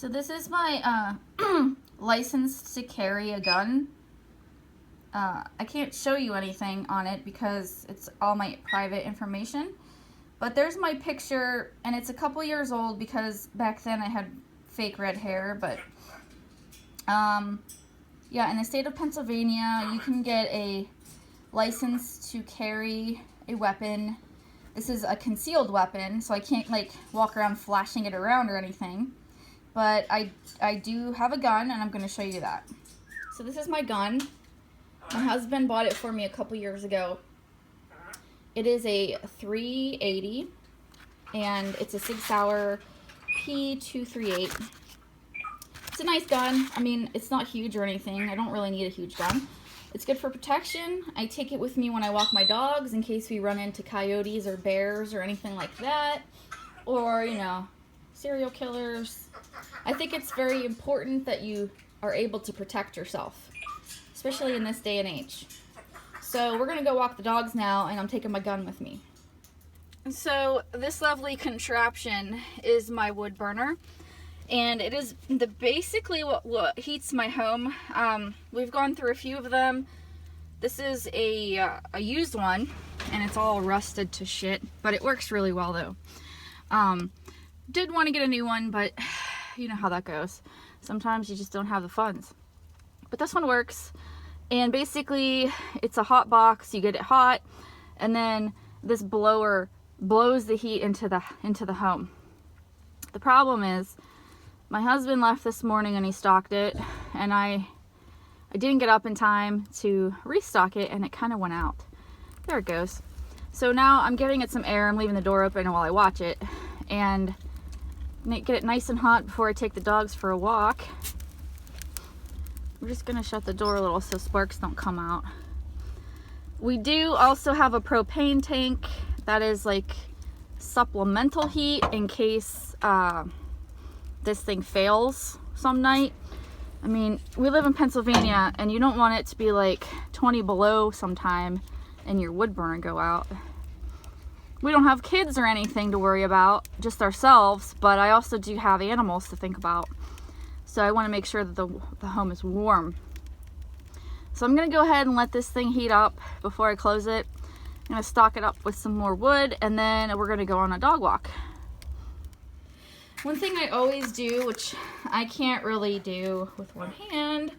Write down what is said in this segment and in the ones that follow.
So this is my license to carry a gun. I can't show you anything on it because it's all my private information. But there's my picture, and it's a couple years old because back then I had fake red hair. But yeah, in the state of Pennsylvania, you can get a license to carry a weapon. This is a concealed weapon, so I can't like walk around flashing it around or anything. But I do have a gun, and I'm going to show you that. So this is my gun. My husband bought it for me a couple years ago. It is a .380, and it's a Sig Sauer P238. It's a nice gun. I mean, it's not huge or anything. I don't really need a huge gun. It's good for protection. I take it with me when I walk my dogs in case we run into coyotes or bears or anything like that. Or, you know, serial killers. I think it's very important that you are able to protect yourself, especially in this day and age. So we're gonna go walk the dogs now, and I'm taking my gun with me. So this lovely contraption is my wood burner, and it is basically what heats my home. We've gone through a few of them. This is a used one, and it's all rusted to shit, but it works really well though. Did want to get a new one, but you know how that goes. Sometimes you just don't have the funds. But this one works, and basically it's a hot box. You get it hot, and then this blower blows the heat into the home. The problem is my husband left this morning and he stocked it, and I didn't get up in time to restock it, and it kind of went out. There it goes. So now I'm giving it some air. I'm leaving the door open while I watch it, and get it nice and hot before I take the dogs for a walk. We're just gonna shut the door a little so sparks don't come out. We do also have a propane tank that is like supplemental heat in case this thing fails some night. I mean, we live in Pennsylvania, and you don't want it to be like 20 below sometime and your wood burner go out. We don't have kids or anything to worry about, just ourselves, but I also do have animals to think about. So I want to make sure that the home is warm. So I'm going to go ahead and let this thing heat up before I close it. I'm going to stock it up with some more wood, and then we're going to go on a dog walk. One thing I always do, which I can't really do with one hand,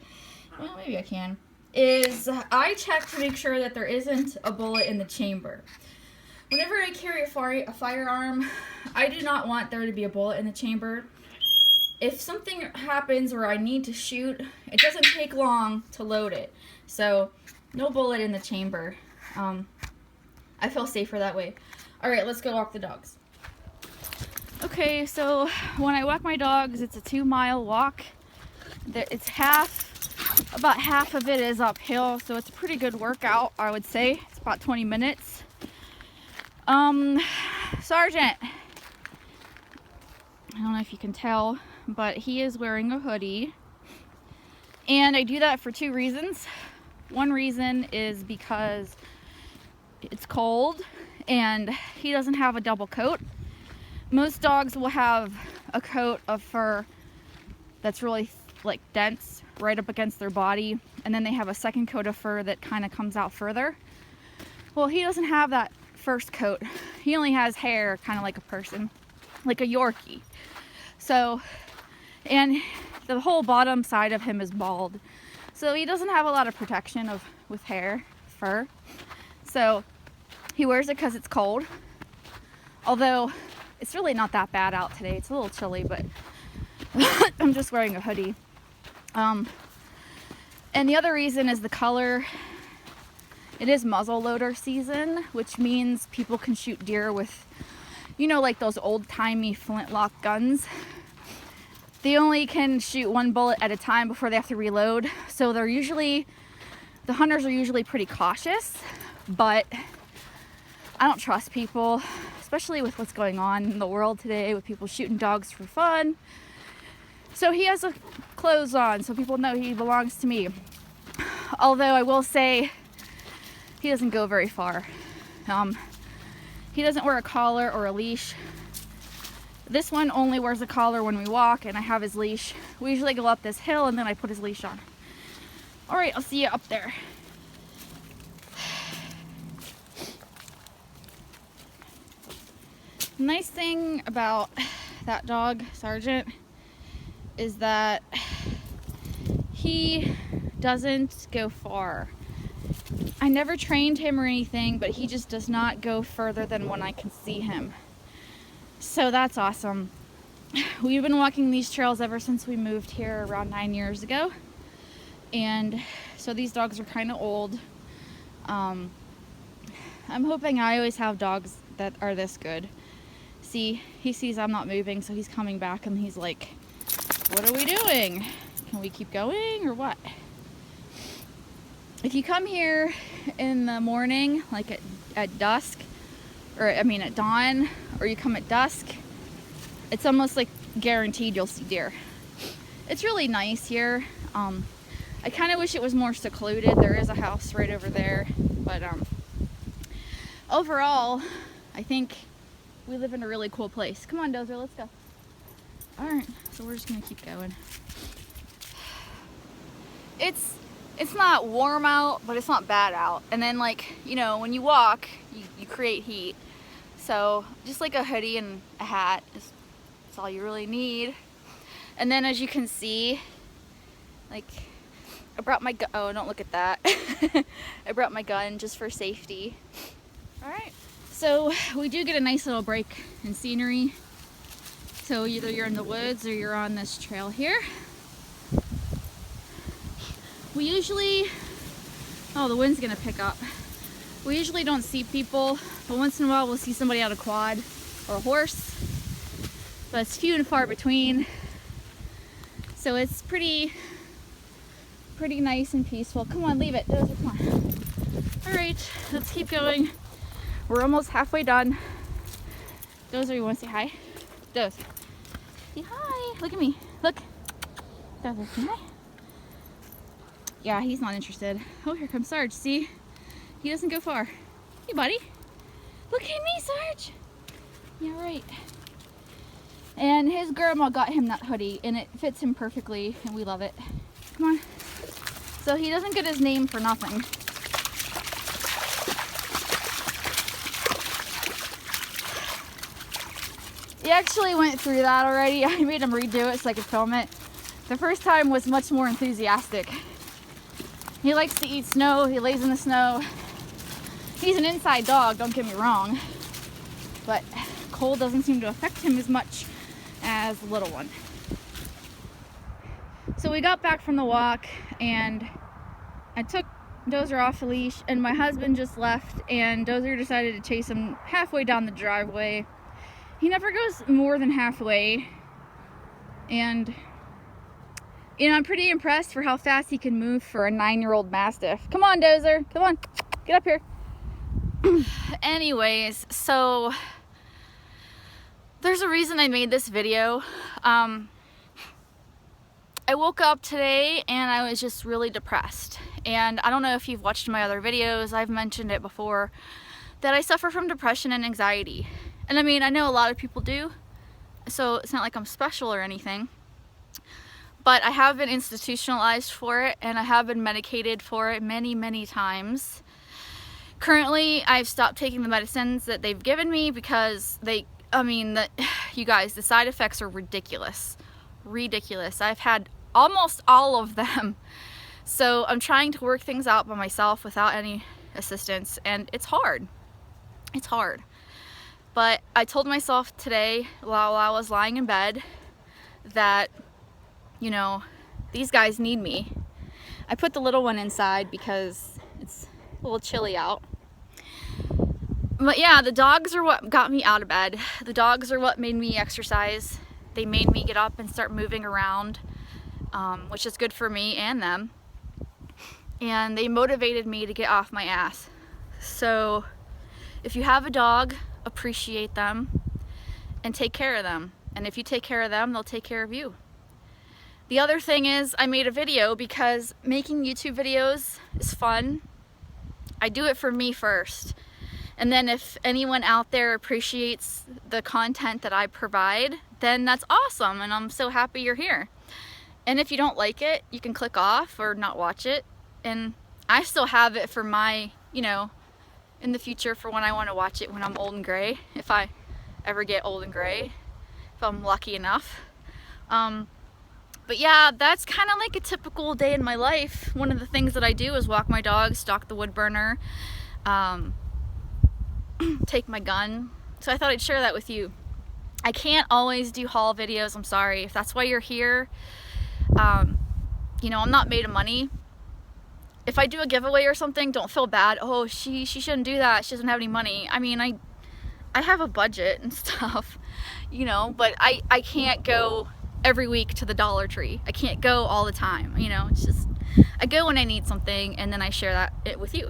well, maybe I can, is I check to make sure that there isn't a bullet in the chamber. Whenever I carry a firearm, I do not want there to be a bullet in the chamber. If something happens where I need to shoot, it doesn't take long to load it. So, no bullet in the chamber. I feel safer that way. Alright, let's go walk the dogs. Okay, so when I walk my dogs, it's a 2-mile walk. It's about half of it is uphill, so it's a pretty good workout, I would say. It's about 20 minutes. Sergeant, I don't know if you can tell, but he is wearing a hoodie, and I do that for 2 reasons. One reason is because it's cold and he doesn't have a double coat. Most dogs will have a coat of fur that's really like dense right up against their body, and then they have a second coat of fur that kind of comes out further. Well, he doesn't have that first coat. He only has hair kind of like a person, like a Yorkie. So, and the whole bottom side of him is bald, so he doesn't have a lot of protection with fur. So he wears it because it's cold, although it's really not that bad out today. It's a little chilly, but I'm just wearing a hoodie. And the other reason is the color. It is muzzleloader season, which means people can shoot deer with, you know, like those old-timey flintlock guns. They only can shoot 1 bullet at a time before they have to reload. So the hunters are usually pretty cautious, but I don't trust people, especially with what's going on in the world today with people shooting dogs for fun. So he has clothes on, so people know he belongs to me. Although I will say, he doesn't go very far. He doesn't wear a collar or a leash. This one only wears a collar when we walk, and I have his leash. We usually go up this hill and then I put his leash on. All right, I'll see you up there. Nice thing about that dog, Sergeant, is that he doesn't go far. I never trained him or anything, but he just does not go further than when I can see him. So that's awesome. We've been walking these trails ever since we moved here around 9 years ago. And so these dogs are kind of old. I'm hoping I always have dogs that are this good. See, he sees I'm not moving, so he's coming back and he's like, what are we doing? Can we keep going or what? If you come here in the morning, like at dusk, or I mean at dawn, or you come at dusk, it's almost like guaranteed you'll see deer. It's really nice here. I kind of wish it was more secluded. There is a house right over there, but overall, I think we live in a really cool place. Come on, Dozer, let's go. All right, so we're just gonna keep going. It's not warm out, but it's not bad out. And then, like, you know, when you walk, you create heat. So just like a hoodie and a hat is all you really need. And then as you can see, like, I brought my gun. Oh, don't look at that. I brought my gun just for safety. All right. So we do get a nice little break in scenery. So either you're in the woods or you're on this trail here. We usually, oh, the wind's gonna pick up. We usually don't see people, but once in a while we'll see somebody on a quad or a horse, but it's few and far between. So it's pretty nice and peaceful. Come on, leave it. Dozer, come on. All right, let's keep going. We're almost halfway done. Dozer, you wanna say hi? Dozer, say hi. Look at me, look. Dozer, say hi. Yeah, he's not interested. Oh, here comes Sarge. See? He doesn't go far. Hey, buddy. Look at me, Sarge. Yeah, right. And his grandma got him that hoodie, and it fits him perfectly, and we love it. Come on. So he doesn't get his name for nothing. He actually went through that already. I made him redo it so I could film it. The first time was much more enthusiastic. He likes to eat snow, he lays in the snow. He's an inside dog, don't get me wrong, but cold doesn't seem to affect him as much as the little one. So we got back from the walk and I took Dozer off the leash and my husband just left and Dozer decided to chase him halfway down the driveway. He never goes more than halfway, and you know, I'm pretty impressed for how fast he can move for a 9-year-old Mastiff. Come on, Dozer. Come on. Get up here. Anyways, so there's a reason I made this video. I woke up today and I was just really depressed. And I don't know if you've watched my other videos. I've mentioned it before that I suffer from depression and anxiety. And I mean, I know a lot of people do. So it's not like I'm special or anything. But I have been institutionalized for it and I have been medicated for it many, many times. Currently, I've stopped taking the medicines that they've given me because you guys, the side effects are ridiculous. Ridiculous. I've had almost all of them. So I'm trying to work things out by myself without any assistance, and it's hard. It's hard. But I told myself today while I was lying in bed that, you know, these guys need me. I put the little one inside because it's a little chilly out. But yeah, the dogs are what got me out of bed. The dogs are what made me exercise. They made me get up and start moving around, which is good for me and them. And they motivated me to get off my ass. So if you have a dog, appreciate them and take care of them. And if you take care of them, they'll take care of you. The other thing is I made a video because making YouTube videos is fun. I do it for me first. And then if anyone out there appreciates the content that I provide, then that's awesome, and I'm so happy you're here. And if you don't like it, you can click off or not watch it, and I still have it for my, you know, in the future for when I want to watch it when I'm old and gray, if I ever get old and gray, if I'm lucky enough. But yeah, that's kind of like a typical day in my life. One of the things that I do is walk my dog, stalk the wood burner, take my gun. So I thought I'd share that with you. I can't always do haul videos, I'm sorry. If that's why you're here, you know, I'm not made of money. If I do a giveaway or something, don't feel bad. Oh, she shouldn't do that. She doesn't have any money. I mean, I have a budget and stuff, you know, but I can't go every week to the Dollar Tree. I can't go all the time, you know. It's just, I go when I need something, and then I share it with you.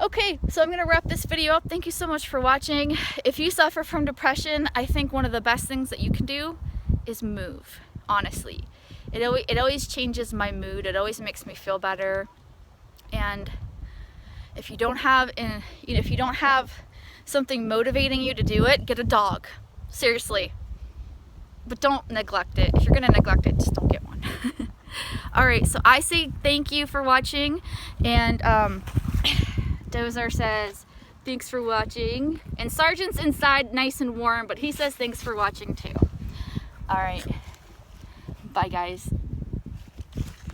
Okay, so I'm gonna wrap this video up. Thank you so much for watching. If you suffer from depression, I think one of the best things that you can do is move, honestly. It always changes my mood. It always makes me feel better. And if you don't have, if you don't have something motivating you to do it, get a dog. Seriously. But don't neglect it. If you're gonna neglect it, just don't get one. Alright, so I say thank you for watching, and Dozer says thanks for watching, and Sergeant's inside nice and warm, but he says thanks for watching too. Alright, bye guys.